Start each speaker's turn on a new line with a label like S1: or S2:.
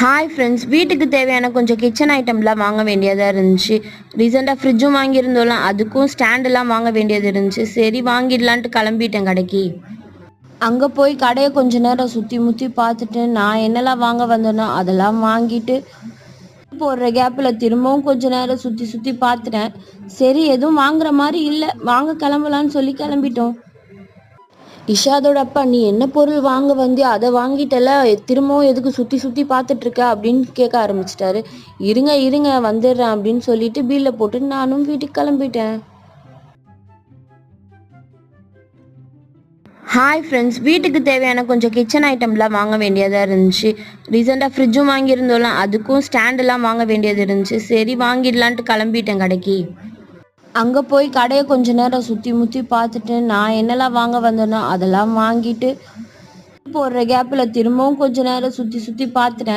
S1: Hi friends, வீட்டுக்கு தேவையான கொஞ்சம் கிச்சன் ஐட்டம்லாம் வாங்க வேண்டியதாக இருந்துச்சு. ரீசெண்டாக ஃப்ரிட்ஜும் வாங்கியிருந்தோம்லாம், அதுக்கும் ஸ்டாண்டெல்லாம் வாங்க வேண்டியது இருந்துச்சு. சரி வாங்கிடலான்ட்டு கிளம்பிட்டேன் கடைக்கு. அங்கே போய் கடையை கொஞ்ச நேரம் சுற்றி முற்றி பார்த்துட்டு நான் என்னெல்லாம் வாங்க வந்தேனோ அதெல்லாம் வாங்கிட்டு போடுற கேப்பில் திரும்பவும் கொஞ்ச நேரம் சுற்றி சுற்றி பார்த்துட்டேன். சரி எதுவும் வாங்குற மாதிரி இல்லை, வாங்க கிளம்பலான்னு சொல்லி கிளம்பிட்டோம். இஷாதோட அப்பா, நீ என்ன பொருள் வாங்க வந்தியோ அதை வாங்கிட்டல, திரும்பவும் எதுக்கு சுற்றி சுற்றி பார்த்துட்டு இருக்க அப்படின்னு கேட்க ஆரம்பிச்சிட்டாரு. இருங்க இருங்க வந்துடுறேன் அப்படின்னு சொல்லிட்டு பில்லை போட்டு நானும் வீட்டுக்கு கிளம்பிட்டேன். ஹாய் ஃப்ரெண்ட்ஸ், வீட்டுக்கு தேவையான கொஞ்சம் கிச்சன் ஐட்டம்லாம் வாங்க வேண்டியதாக இருந்துச்சு. ரீசெண்டாக ஃப்ரிட்ஜும் வாங்கியிருந்தோம்லாம், அதுக்கும் ஸ்டாண்டெல்லாம் வாங்க வேண்டியது இருந்துச்சு. சரி வாங்கிடலான்ட்டு கிளம்பிட்டேன் கடைக்கு. அங்கே போய் கடையை கொஞ்ச நேரம் சுற்றி முற்றி பார்த்துட்டு நான் என்னெல்லாம் வாங்க வந்தேனோ அதெல்லாம் வாங்கிட்டு போடுற கேப்பில் திரும்பவும் கொஞ்ச நேரம் சுற்றி சுற்றி பார்த்துட்டேன்.